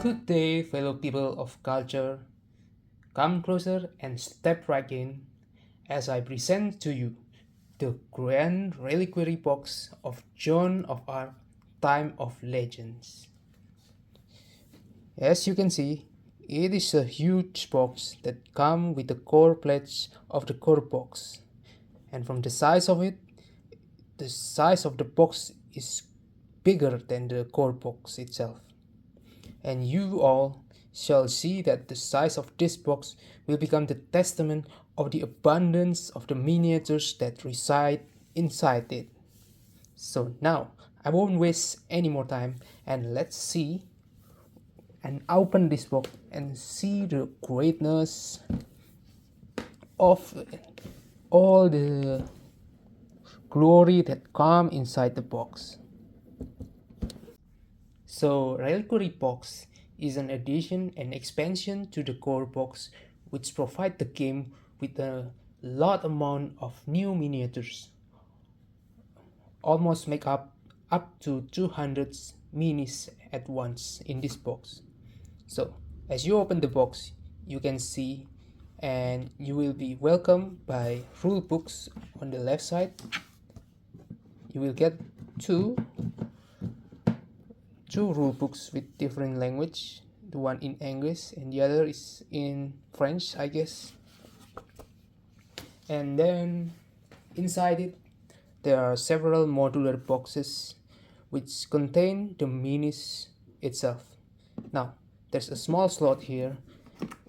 Good day, fellow people of culture. Come closer and step right in as I present to you the grand reliquary box of Joan of Arc, Time of Legends. As you can see, it is a huge box that comes with the core pledge of the core box. And from the size of it, the size of the box is bigger than the core box itself. And you all shall see that the size of this box will become the testament of the abundance of the miniatures that reside inside it. So now, I won't waste any more time and let's see and open this box and see the greatness of all the glory that come inside the box. So Reliquary Box is an addition and expansion to the core box which provide the game with a lot amount of new miniatures. Almost make up to 200 minis at once in this box. So as you open the box, you can see and you will be welcomed by rule books on the left side. You will get two rule books with different language, the one in English and the other is in French, I guess. And then inside it there are several modular boxes which contain the minis itself. Now there's a small slot here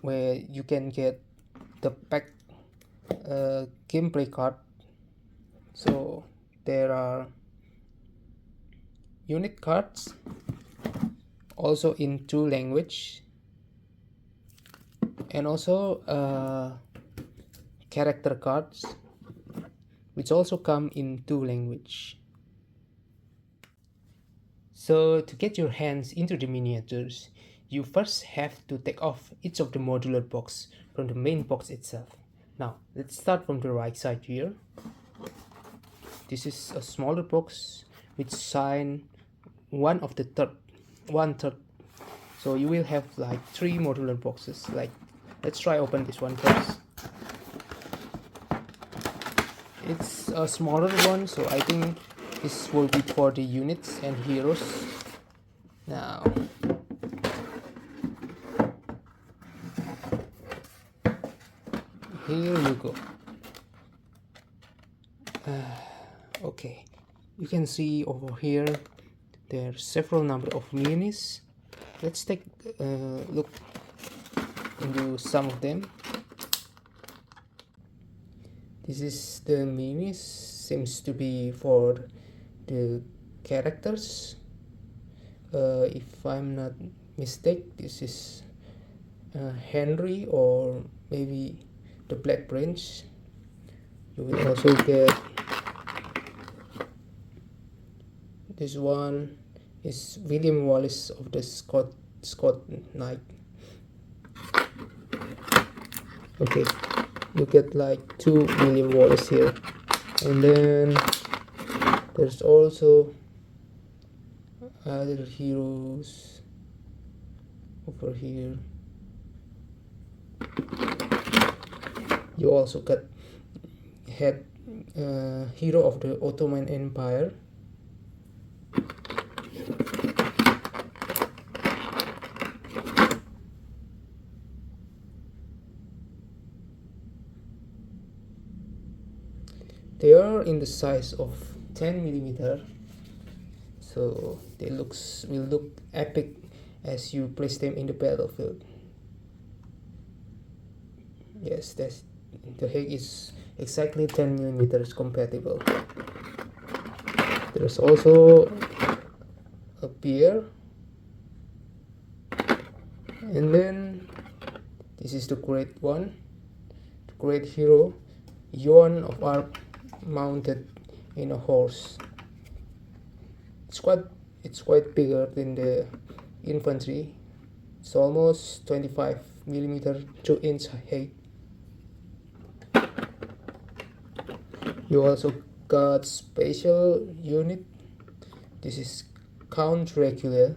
where you can get the pack gameplay card. So there are unit cards also in two language and also character cards which also come in two language. So to get your hands into the miniatures, you first have to take off each of the modular box from the main box itself. Now let's start from the right side here. This is a smaller box which sign one third. So you will have like three modular boxes. Like, let's try open this one first. It's a smaller one, so I think this will be for the units and heroes. Now here you go. Okay, you can see over here there are several number of minis. Let's take a look into some of them. This is the minis, seems to be for the characters. If I'm not mistaken, this is Henry or maybe the Black Prince. You will also get this one is William Wallace of the Scott Knight. Okay, you get like two William Wallace here, and then there's also other heroes over here. You also got hero of the Ottoman Empire. They are in the size of 10mm, so they will look epic as you place them in the battlefield. Yes, the head is exactly 10mm compatible. There's also a bear, and then this is the great one, the great hero, Joan of Arc, mounted in a horse. It's quite bigger than the infantry. It's almost 25mm 2-inch height. You also got special unit. This is Count Dracula.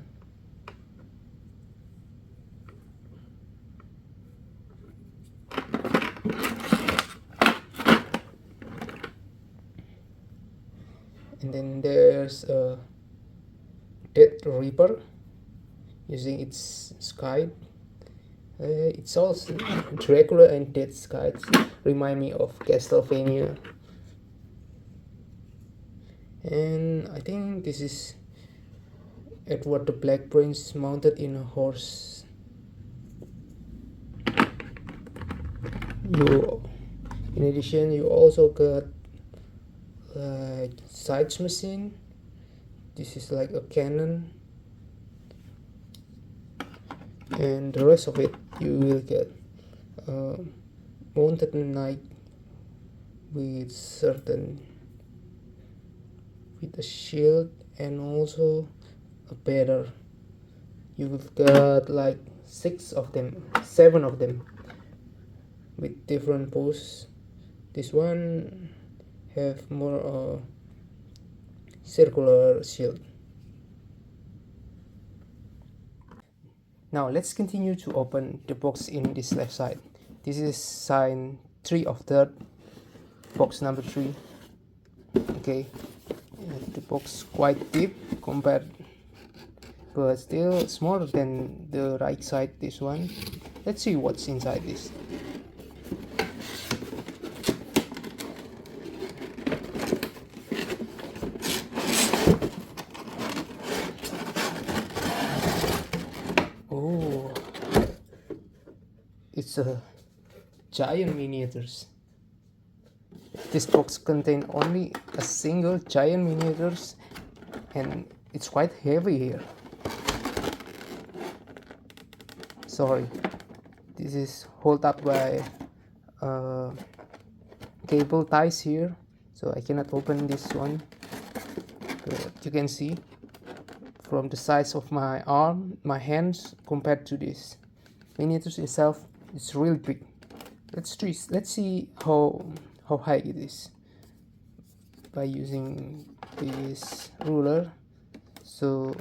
And then there's a Death Reaper using its scythe. It's also Dracula and Death Scythes remind me of Castlevania. And I think this is Edward the Black Prince mounted in a horse. In addition, you also got siege machine. This is like a cannon, and the rest of it you will get mounted knight with a shield and also a banner. You've got like 7 of them with different poses. This one have more circular shield. Now let's continue to open the box in this left side. This is sign 3 of 3rd, box number 3. Okay, the box quite deep compared, but still smaller than the right side, this one. Let's see what's inside this. Oh, it's a giant miniatures. This box contains only a single giant miniatures, and it's quite heavy here. Sorry, this is held up by cable ties here, so I cannot open this one. But you can see from the size of my arm, my hands compared to this miniatures itself, it's really big. Let's see how high it is by using this ruler. So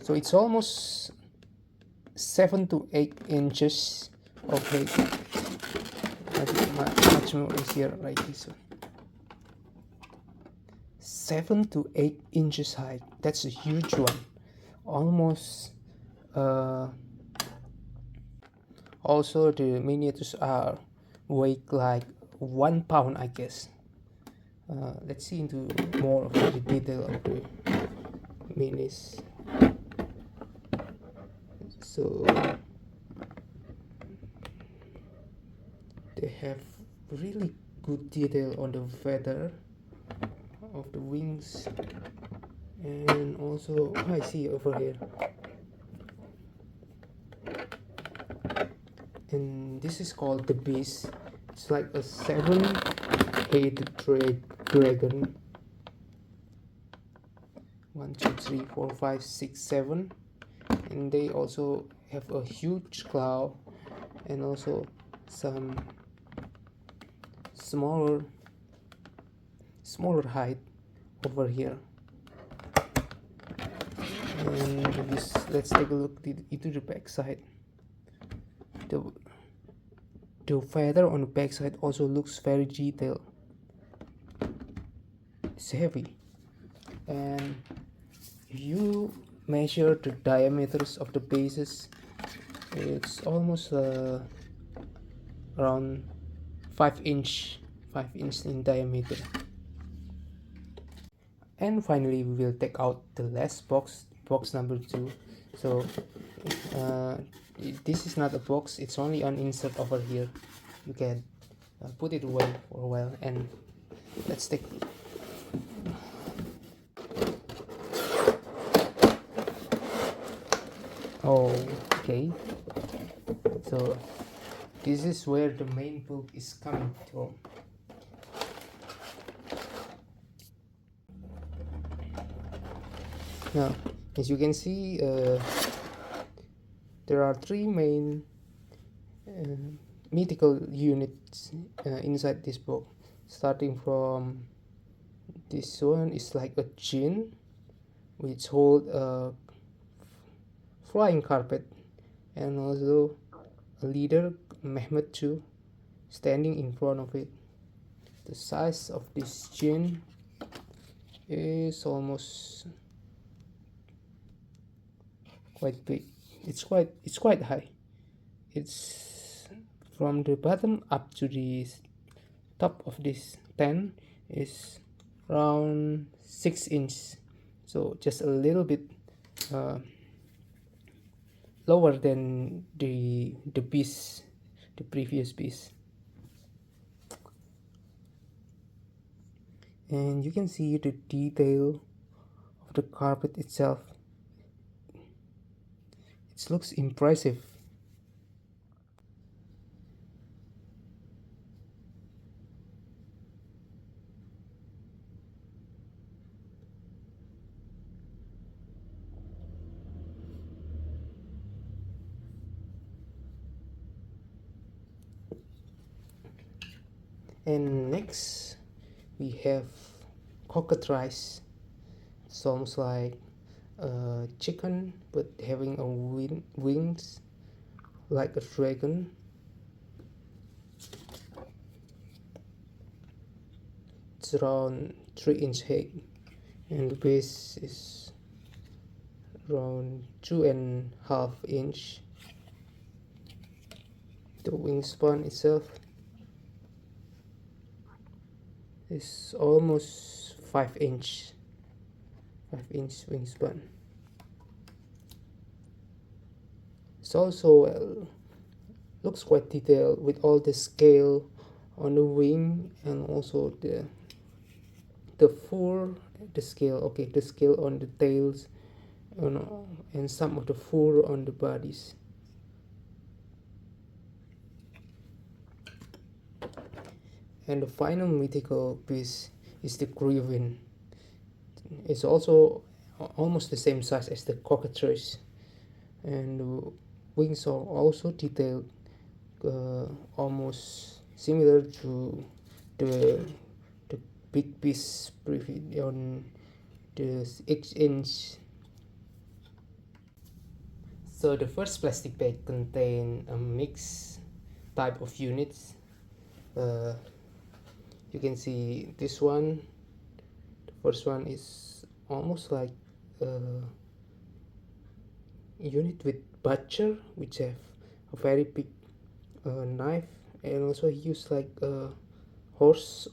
it's almost 7 to 8 inches of height. Much more easier like this one. 7 to 8 inches high. That's a huge one. Almost. Also, the miniatures are weight like 1 pound, I guess. Let's see into more of the detail of the minis. So they have really good detail on the feather of the wings, and also I see over here. And this is called the beast. It's like a 7-headed dragon. 1, 2, 3, 4, 5, 6, 7, and they also have a huge claw and also some smaller height over here. And let's take a look into the back side. The feather on the back side also looks very detailed. It's heavy, and if you measure the diameters of the bases, it's almost around 5 inch in diameter. And finally, we will take out the last box number 2. So this is not a box, it's only an insert over here. You can put it away for a while, and let's take a look. Okay, so this is where the main book is coming from. Now, as you can see, there are 3 main mythical units inside this book. Starting from this one is like a jinn, which hold a flying carpet, and also a leader, Mehmed II, standing in front of it. The size of this chin is almost quite big. It's quite high. It's from the bottom up to the top of this tent is around 6 inches, so just a little bit lower than the piece, the previous piece. And you can see the detail of the carpet itself. It looks impressive. And next we have Cockatrice. It's almost like a chicken but having a wings like a dragon. It's around 3-inch height, and the base is around 2.5 inch. The wingspan itself is almost 5-inch wingspan. It's also looks quite detailed with all the scale on the wing, and also the fur, the scale on the tails, and some of the fur on the bodies. And the final mythical piece is the Griffin. It's also almost the same size as the Cockatrice, and the wings are also detailed, almost similar to the big piece on the 6-inch. So the first plastic bag contained a mixed type of units. You can see this one. The first one is almost like a unit with butcher, which have a very big knife, and also use like a horse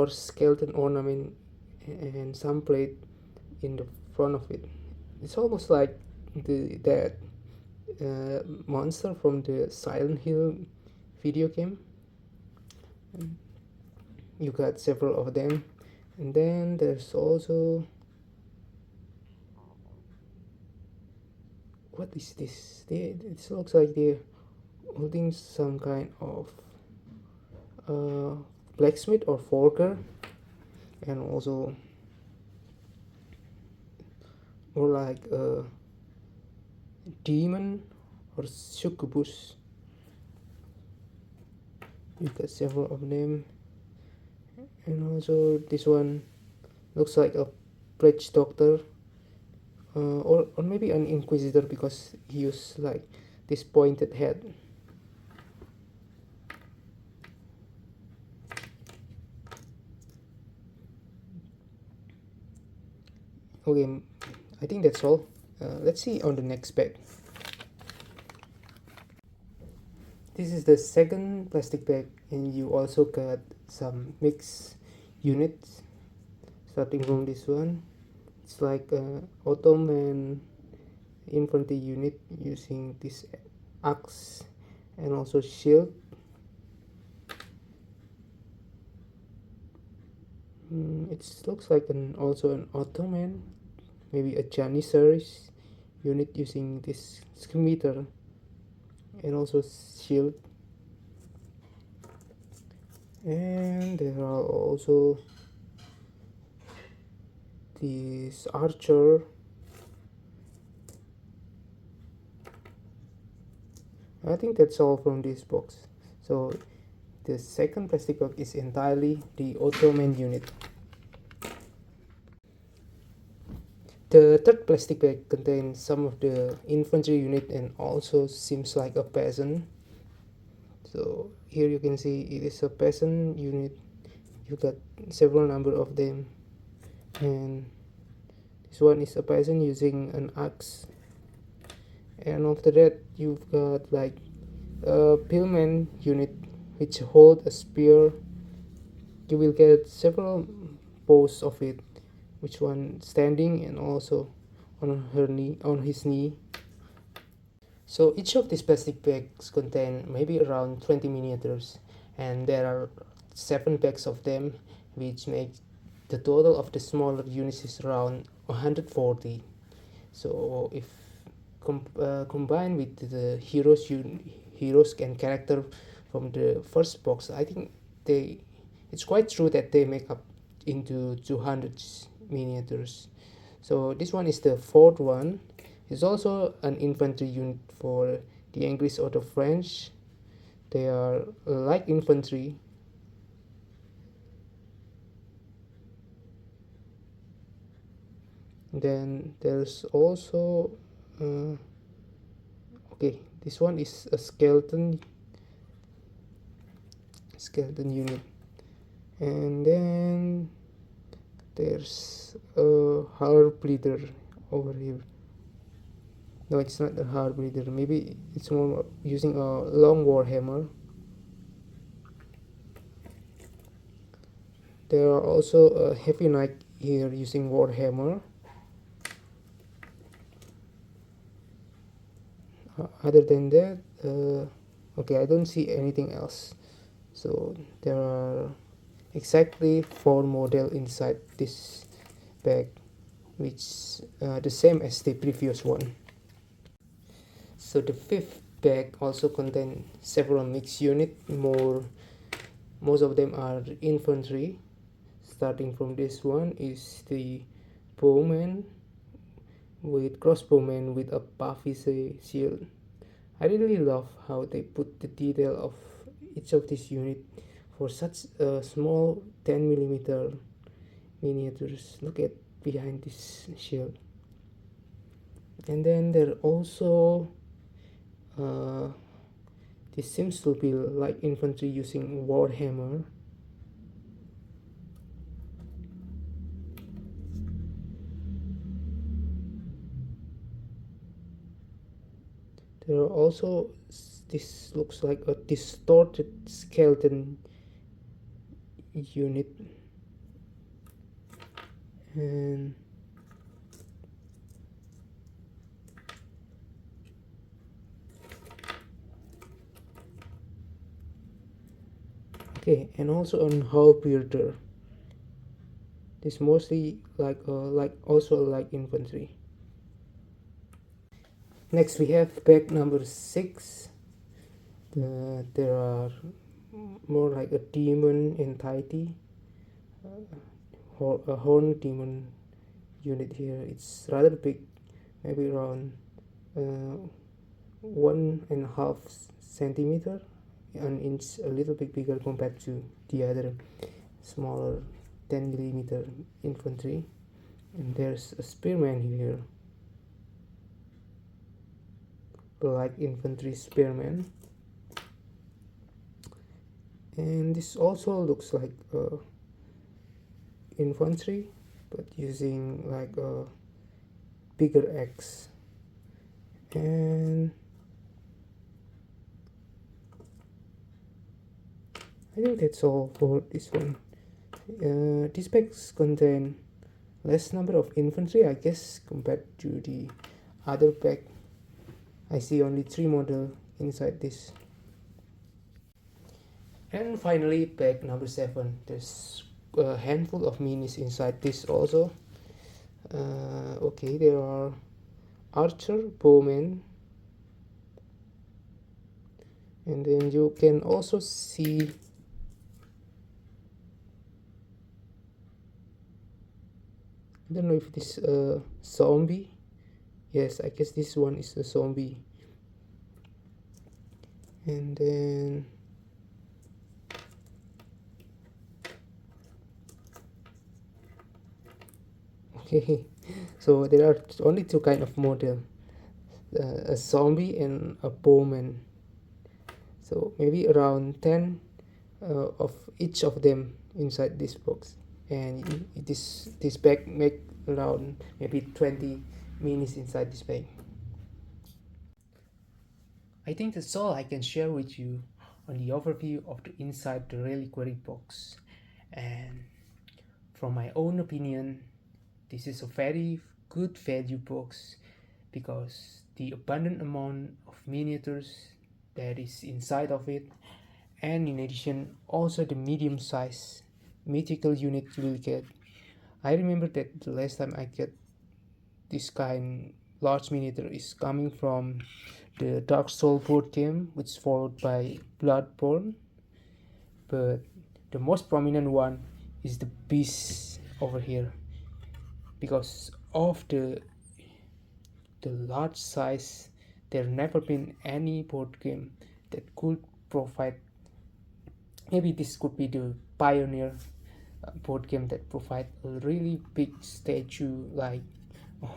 skeleton ornament, and some plate in the front of it. It's almost like that monster from the Silent Hill video game. You got several of them, and then there's also, what is this? It looks like they're holding some kind of blacksmith or forger, and also more like a demon or succubus. You got several of them, and also this one looks like a pledge doctor, or maybe an inquisitor, because he used like this pointed head. Okay, I think that's all. Let's see on the next bag. This is the second plastic bag, and you also got some mixed units. Starting from this one, it's like an Ottoman infantry unit using this axe and also shield. It looks like also an Ottoman, maybe a Janissaries unit using this scimitar and also shield. And there are also this archer, I think that's all from this box. So the second plastic box is entirely the Ottoman unit. The third plastic bag contains some of the infantry unit and also seems like a peasant. So here you can see it is a peasant unit. You got several number of them, and this one is a peasant using an axe. And after that you've got like a Billmen unit which hold a spear. You will get several poses of it, which one standing and also on his knee. So each of these plastic bags contain maybe around 20 miniatures, and there are 7 packs of them, which makes the total of the smaller units is around 140. So if combined with the heroes and character from the first box, I think it's quite true that they make up into 200 miniatures. So this one is the fourth one. It's also an infantry unit for the English or the French. They are light infantry. Then there's also okay, this one is a skeleton unit, and then there's a Halberdier over here. No, it's not a Halberdier. Maybe it's more using a long warhammer. There are also a heavy knight here using warhammer. Other than that, okay, I don't see anything else. So there are exactly 4 models inside this bag, which the same as the previous one. So the 5th bag also contains several mixed units. Most of them are infantry. Starting from this one is the Bowmen with Crossbowmen with a Pavisiers shield. I really love how they put the detail of each of these units for such a small 10mm miniatures. Look at behind this shield. And then there also this seems to be like infantry using warhammer. There are also, this looks like a distorted skeleton unit, and okay, and also on Halberdier. This mostly like also like infantry. Next we have bag number 6. There are more like a demon entity, a horn demon unit here. It's rather big, maybe around 1.5 centimeter, an inch, a little bit bigger compared to the other smaller 10mm infantry. And there's a spearman here, like infantry spearman. And this also looks like infantry, but using like a bigger axe. And I think that's all for this one. These packs contain less number of infantry, I guess, compared to the other pack. I see only 3 models inside this. And finally, pack number 7. There's a handful of minis inside this also. Okay, there are archer, bowmen, and then you can also see I don't know if it is a zombie. Yes, I guess this one is a zombie. And then okay, so there are only 2 kind of model, a zombie and a bowman. so maybe around 10 of each of them inside this box, and this bag make around maybe 20 minis inside this bag. I think that's all I can share with you on the overview of the inside the Reliquary Box. And from my own opinion, this is a very good value box because the abundant amount of miniatures that is inside of it, and in addition also the medium size mythical unit you will get. I remember that the last time I get this kind large miniature is coming from the Dark Soul board game, which is followed by Bloodborne, but the most prominent one is the Beast over here because of the large size. There never been any board game that could provide, maybe this could be the pioneer board game that provide a really big statue, like,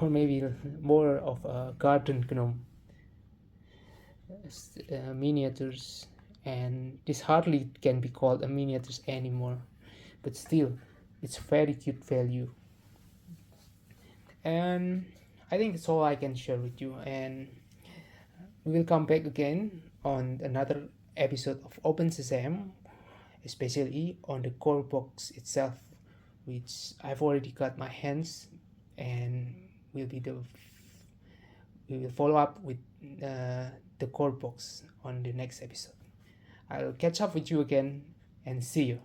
or maybe more of a garden gnome miniatures. And this hardly can be called a miniatures anymore, but still it's very cute value. And I think that's all I can share with you, and we will come back again on another episode of Open Sesame, especially on the core box itself, which I've already got my hands, and will be the we will follow up with the core box on the next episode. I'll catch up with you again and see you.